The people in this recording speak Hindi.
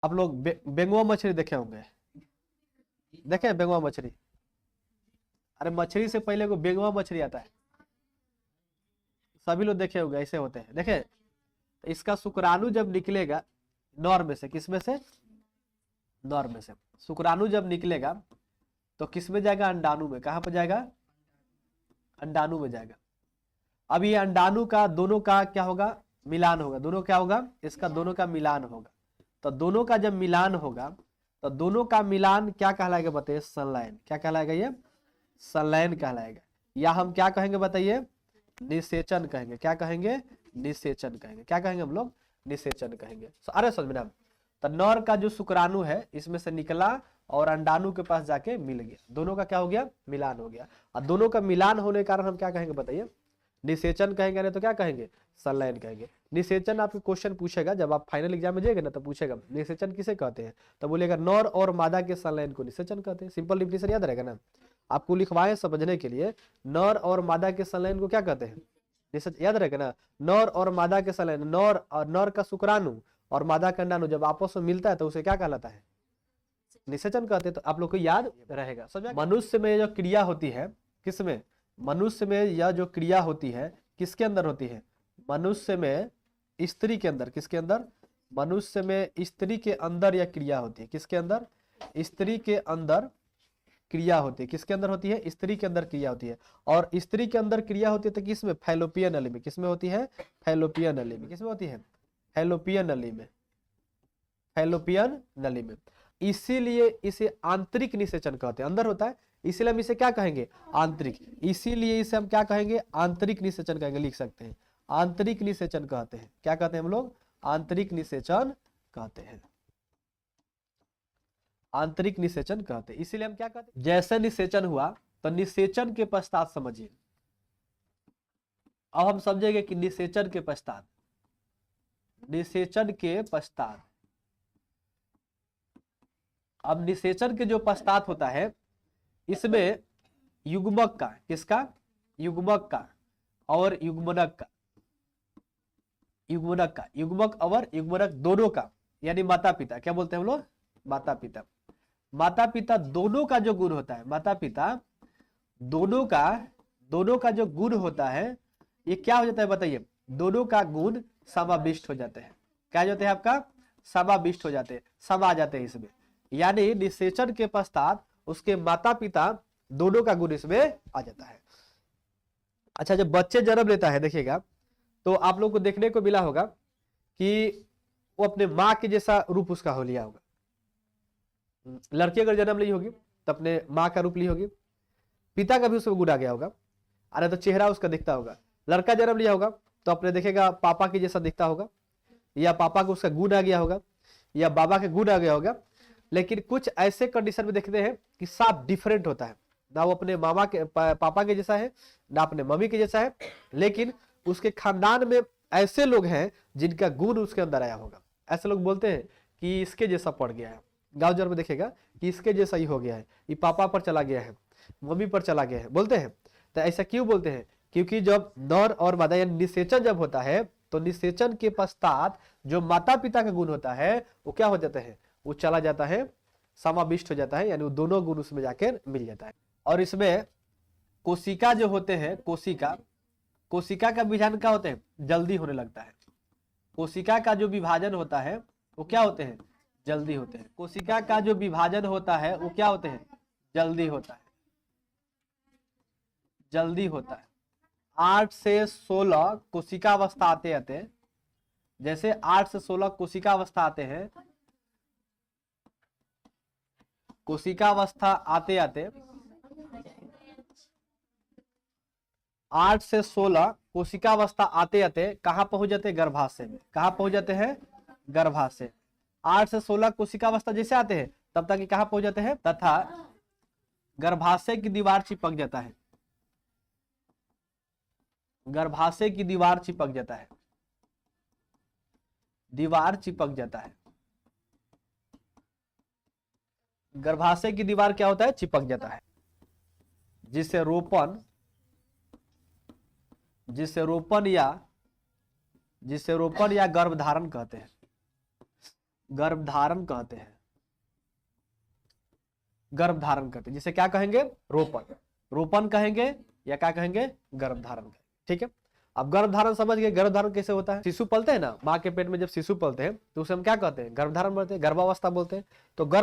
आप लोग बेंगुआ मछली देखे होंगे, देखे बेंगुआ मछली? अरे मछली से पहले को बेंगुआ मछली आता है, सभी लोग देखे होंगे, ऐसे होते हैं, देखे? इसका शुक्राणु जब निकलेगा नर में से, किस में से? नर में से। शुक्राणु जब निकलेगा तो किस में जाएगा? अंडाणु में। कहां पर जाएगा? अंडाणु में जाएगा। अब ये अंडाणु का दोनों का क्या होगा? मिलान होगा। दोनों क्या होगा? इसका दोनों का मिलान होगा। तो दोनों का जब मिलान होगा तो दोनों का मिलान क्या कहलाएगा बताइए? संलयन। क्या कहलाएगा? ये संलयन कहलाएगा। या हम क्या कहेंगे बताइए? निषेचन कहेंगे। क्या कहेंगे? निषेचन कहेंगे। क्या कहेंगे हम लोग? निषेचन कहेंगे। अरे समझ में ना? तो नर का जो शुक्राणु है इसमें से निकला और अंडाणु के पास जाके मिल गया, दोनों का क्या हो गया? मिलान हो गया। और दोनों का मिलान होने के कारण हम क्या कहेंगे बताइए? निषेचन कहेंगे, नहीं तो क्या कहेंगे? संलयन कहेंगे। निषेचन आपके क्वेश्चन पूछेगा जब आप फाइनल एग्जाम में जाएंगे ना, तो पूछेगा निषेचन किसे कहते हैं, तो बोलेगा नर और मादा के संलयन को निषेचन कहते हैं। सिंपल डिफिनेशन याद रहेगा ना? आपको लिखवाए समझने के लिए, नर और मादा के संलयन को क्या कहते हैं? निषेचन। याद रहेगा ना? नर और मादा के संलयन, नर का शुक्राणु और मादा का अंडाणु जब आपस में मिलता है तो उसे क्या कहलाता है? निषेचन कहते हैं। तो आप लोग को याद रहेगा। मनुष्य में जो क्रिया होती है, किसमें? मनुष्य में यह जो क्रिया होती है किसके अंदर होती है? मनुष्य में स्त्री के अंदर। किसके अंदर? मनुष्य में स्त्री के अंदर यह क्रिया होती है। किसके अंदर? स्त्री के अंदर क्रिया होती है। किसके अंदर होती है? स्त्री के अंदर क्रिया होती है। और स्त्री के अंदर क्रिया होती है तो किसमें? फैलोपियन नली में। किसमें होती है? फैलोपियन नली में। किसमें होती है? फैलोपियन नली में। फैलोपियन नली में। इसीलिए इसे आंतरिक निषेचन कहते हैं। अंदर होता है, इसीलिए हम इसे क्या कहेंगे? आंतरिक। इसीलिए इसे हम क्या कहेंगे? आंतरिक निषेचन कहेंगे। लिख सकते हैं, आंतरिक निषेचन कहते हैं। क्या कहते हैं हम लोग? आंतरिक निषेचन कहते हैं। आंतरिक निषेचन कहते हैं। इसीलिए हम क्या कहते हैं? जैसे निषेचन हुआ तो निषेचन के पश्चात समझिए। अब हम समझेंगे कि निषेचन के पश्चात, निषेचन के पश्चात, अब निषेचन के जो पश्चात होता है इसमें युग्मक का, किसका? युग्मक का और युग्मनक का, युग्मनक का, युग्मक और युग्मनक दोनों का, यानी माता पिता। क्या बोलते हैं हम लोग? माता पिता। माता पिता दोनों का जो गुण होता है, माता पिता दोनों का जो गुण होता है, ये क्या हो जाता है बताइए? दोनों का गुण समाविष्ट हो जाते हैं। क्या जाते हैं आपका? समाविष्ट हो जाते हैं, समा जाते हैं इसमें। यानी निषेचन के पश्चात उसके माता पिता दोनों का गुण इसमें आ जाता है। अच्छा, जब बच्चे जन्म लेता है देखिएगा तो आप लोग को देखने को मिला होगा कि वो अपने माँ के जैसा रूप उसका हो लिया होगा। लड़की अगर जन्म ली होगी तो अपने माँ का रूप ली होगी। पिता का भी उसमें गुण आ गया होगा, अरे तो चेहरा उसका दिखता होगा। लड़का जन्म लिया होगा तो अपने देखेगा पापा के जैसा दिखता होगा, या पापा को उसका गुण आ गया होगा, या बाबा के गुण आ गया होगा। लेकिन कुछ ऐसे कंडीशन में देखते हैं कि साफ डिफरेंट होता है, ना वो अपने मामा के पापा के जैसा है, ना अपने मम्मी के जैसा है, लेकिन उसके खानदान में ऐसे लोग हैं जिनका गुण उसके अंदर आया होगा। ऐसे लोग बोलते हैं कि इसके जैसा पड़ गया है। गांव जर में देखेगा कि इसके जैसा ही हो गया है, ये पापा पर चला गया है, मम्मी पर चला गया है, बोलते हैं। तो ऐसा क्यों बोलते हैं? क्योंकि जब नर और मादा यानी निषेचन जब होता है तो निषेचन के पश्चात जो माता पिता का गुण होता है वो क्या हो जाता है? वो चला जाता है, समाविष्ट हो जाता है, यानी वो दोनों गुण उसमें जाकर मिल जाता है। और इसमें कोशिका जो होते हैं, कोशिका का विभाजन क्या होते हैं? जल्दी होने लगता है। कोशिका का जो विभाजन होता है वो क्या होते हैं? जल्दी होते हैं। कोशिका का जो विभाजन होता है वो क्या होते हैं? जल्दी होता है, जल्दी होता है। 8 से 16 कोशिका अवस्था आते आते, जैसे 8 से 16 कोशिका अवस्था आते हैं, कोशिका अवस्था आते आते 8 से 16 कोशिका अवस्था आते आते कहां पहुंच जाते हैं? गर्भाशय में। कहां पहुंच जाते हैं? गर्भाशय। 8 से 16 कोशिका अवस्था जैसे आते हैं तब तक कहां पहुंच जाते हैं? तथा गर्भाशय की दीवार चिपक जाता है, गर्भाशय की दीवार चिपक जाता है, दीवार चिपक जाता है। गर्भाशय की दीवार क्या होता है? चिपक जाता है, जिसे रोपण या गर्भधारण कहते हैं। गर्भधारण कहते हैं, गर्भधारण कहते हैं। जिसे क्या कहेंगे, रोपण, रोपण कहेंगे या क्या कहेंगे, गर्भधारण कहेंगे। ठीक है, अब गर्भधारण समझ गए। गर्भधारण कैसे होता है, शिशु पलते हैं ना, माँ के पेट में जब शिशु पलते हैं तो उसे हम क्या कहते हैं, गर्भधारण बोलते हैं, गर्भावस्था बोलते हैं। तो गर्भ